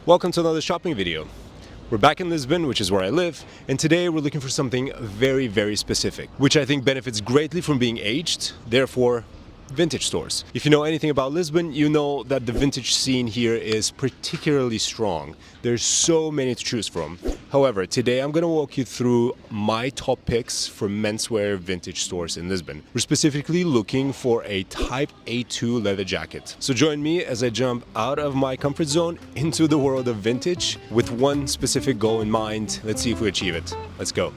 Welcome to another shopping video. We're back in Lisbon, which is where I live, and today we're looking for something very specific, which I think benefits greatly from being aged, therefore vintage stores. If you know anything about Lisbon, you know that the vintage scene here is particularly strong. There's so many to choose from. However, today I'm gonna walk you through my top picks for menswear vintage stores in Lisbon. We're specifically looking for a Type A2 leather jacket. So join me as I jump out of my comfort zone into the world of vintage with one specific goal in mind. Let's see if we achieve it. Let's go.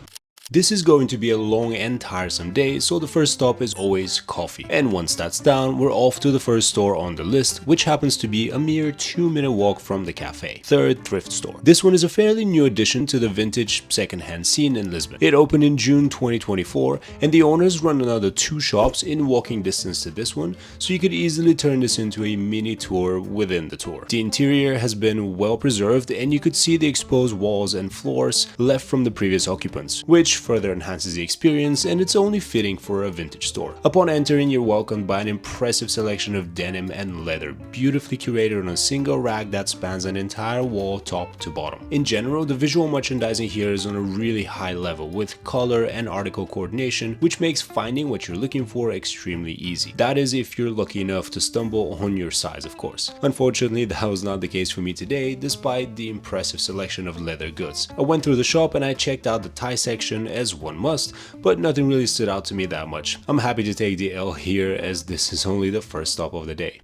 This is going to be a long and tiresome day, so the first stop is always coffee. And once that's down, we're off to the first store on the list, which happens to be a mere 2-minute walk from the cafe. Third thrift store. This one is a fairly new addition to the vintage secondhand scene in Lisbon. It opened in June 2024, and the owners run another 2 shops in walking distance to this one, so you could easily turn this into a mini tour within the tour. The interior has been well preserved, and you could see the exposed walls and floors left from the previous occupants, which further enhances the experience, and it's only fitting for a vintage store. Upon entering, you're welcomed by an impressive selection of denim and leather, beautifully curated on a single rack that spans an entire wall top to bottom. In general, the visual merchandising here is on a really high level, with color and article coordination, which makes finding what you're looking for extremely easy. That is if you're lucky enough to stumble on your size, of course. Unfortunately, that was not the case for me today, despite the impressive selection of leather goods. I went through the shop and I checked out the tie section, as one must, but nothing really stood out to me that much. I'm happy to take the L here, as this is only the first stop of the day.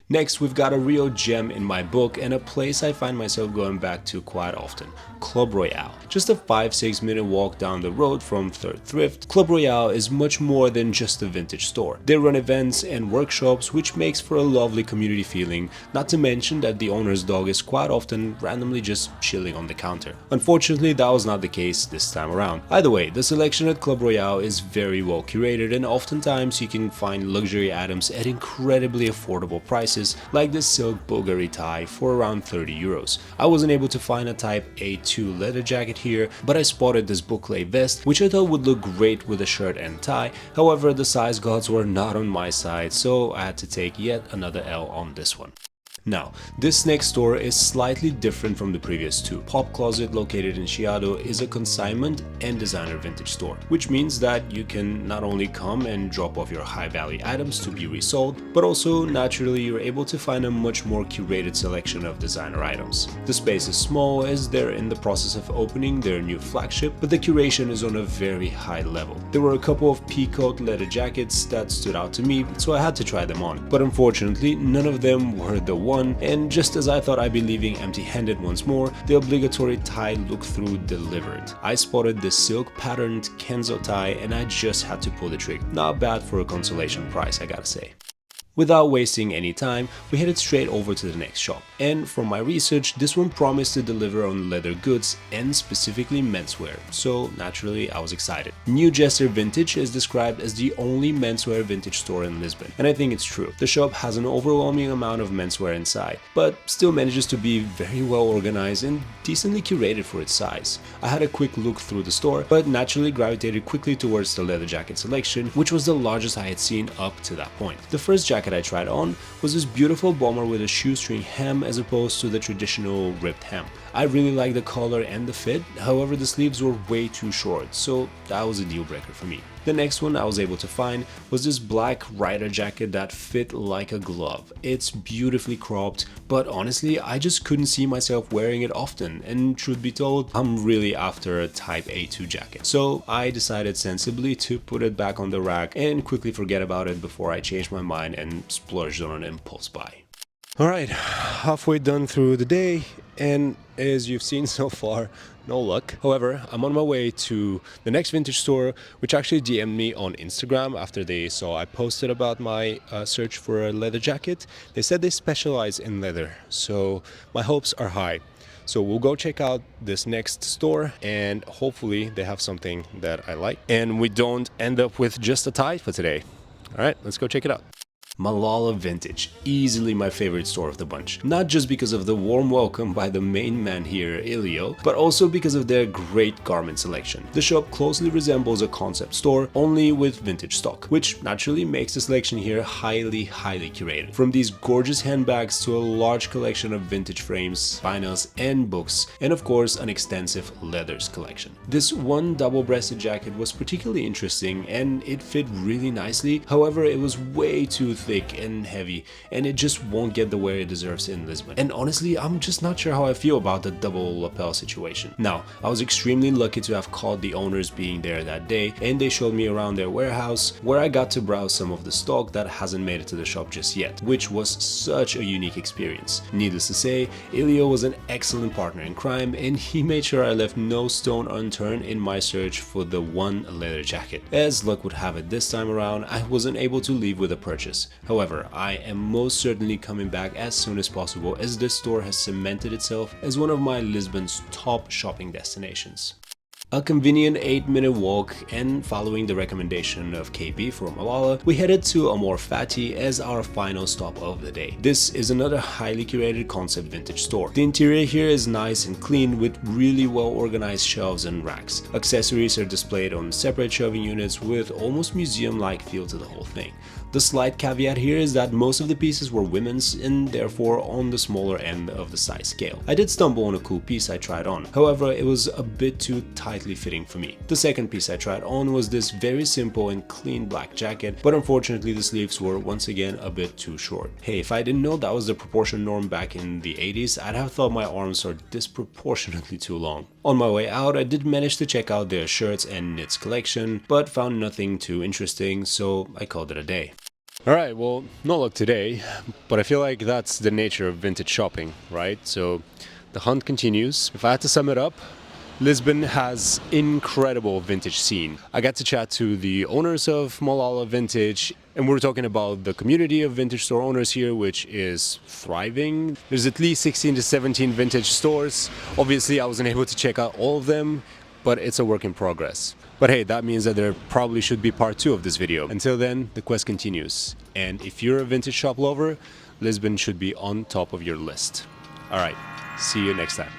Next, we've got a real gem in my book and a place I find myself going back to quite often, Club Royale. Just a 5-6 minute walk down the road from Third Thrift, Club Royale is much more than just a vintage store. They run events and workshops, which makes for a lovely community feeling, not to mention that the owner's dog is quite often randomly just chilling on the counter. Unfortunately, that was not the case this time around. Either way, the selection at Club Royale is very well curated, and oftentimes you can find luxury items at incredibly affordable prices, like this silk Bulgari tie for around 30 euros. I wasn't able to find a Type A2 leather jacket here, but I spotted this boucle vest, which I thought would look great with a shirt and tie. However, the size gods were not on my side, so I had to take yet another L on this one. Now, this next store is slightly different from the previous two. Pop Closet, located in Chiado, is a consignment and designer vintage store, which means that you can not only come and drop off your high-value items to be resold, but also naturally you're able to find a much more curated selection of designer items. The space is small as they're in the process of opening their new flagship, but the curation is on a very high level. There were a couple of peacoat leather jackets that stood out to me, so I had to try them on, but unfortunately none of them were the one, and just as I thought I'd be leaving empty-handed once more, the obligatory tie look-through delivered. I spotted the silk patterned Kenzo tie and I just had to pull the trigger. Not bad for a consolation price, I gotta say. Without wasting any time, we headed straight over to the next shop, and from my research, this one promised to deliver on leather goods and specifically menswear, so naturally I was excited. New Jester Vintage is described as the only menswear vintage store in Lisbon, and I think it's true. The shop has an overwhelming amount of menswear inside, but still manages to be very well organized and decently curated for its size. I had a quick look through the store, but naturally gravitated quickly towards the leather jacket selection, which was the largest I had seen up to that point. The first jacket I tried on was this beautiful bomber with a shoestring hem as opposed to the traditional ripped hem. I really liked the color and the fit, however the sleeves were way too short, so that was a deal breaker for me. The next one I was able to find was this black rider jacket that fit like a glove. It's beautifully cropped, but honestly I just couldn't see myself wearing it often, and truth be told, I'm really after a Type A2 jacket. So I decided sensibly to put it back on the rack and quickly forget about it before I changed my mind and splurged on an impulse buy. Alright, halfway done through the day, and as you've seen so far, no luck. However, I'm on my way to the next vintage store, which actually DM'd me on Instagram after they saw I posted about my search for a leather jacket. They said they specialize in leather, so my hopes are high. So we'll go check out this next store and hopefully they have something that I like and we don't end up with just a tie for today. Alright, let's go check it out. Malala Vintage, easily my favorite store of the bunch. Not just because of the warm welcome by the main man here, Ilio, but also because of their great garment selection. The shop closely resembles a concept store, only with vintage stock, which naturally makes the selection here highly curated. From these gorgeous handbags to a large collection of vintage frames, vinyls and books, and of course an extensive leathers collection. This one double-breasted jacket was particularly interesting and it fit really nicely, however it was way too thick and heavy, and it just won't get the wear it deserves in Lisbon. And honestly, I'm just not sure how I feel about the double lapel situation. Now, I was extremely lucky to have caught the owners being there that day, and they showed me around their warehouse where I got to browse some of the stock that hasn't made it to the shop just yet, which was such a unique experience. Needless to say, Ilio was an excellent partner in crime, and he made sure I left no stone unturned in my search for the one leather jacket. As luck would have it this time around, I wasn't able to leave with a purchase. However, I am most certainly coming back as soon as possible, as this store has cemented itself as one of my Lisbon's top shopping destinations. A convenient 8-minute walk, and following the recommendation of KB for Malala, we headed to Amorfati as our final stop of the day. This is another highly curated concept vintage store. The interior here is nice and clean with really well organized shelves and racks. Accessories are displayed on separate shelving units with almost museum-like feel to the whole thing. The slight caveat here is that most of the pieces were women's and therefore on the smaller end of the size scale. I did stumble on a cool piece I tried on, however it was a bit too tightly fitting for me. The second piece I tried on was this very simple and clean black jacket, but unfortunately the sleeves were once again a bit too short. Hey, if I didn't know that was the proportion norm back in the 80s, I'd have thought my arms are disproportionately too long. On my way out, I did manage to check out their shirts and knits collection, but found nothing too interesting, so I called it a day. Alright, well, no luck today, but I feel like that's the nature of vintage shopping, right? So the hunt continues. If I had to sum it up, Lisbon has incredible vintage scene. I got to chat to the owners of Malala Vintage, and we're talking about the community of vintage store owners here, which is thriving. There's at least 16 to 17 vintage stores. Obviously, I wasn't able to check out all of them, but it's a work in progress. But hey, that means that there probably should be part 2 of this video. Until then, the quest continues. And if you're a vintage shop lover, Lisbon should be on top of your list. Alright, see you next time.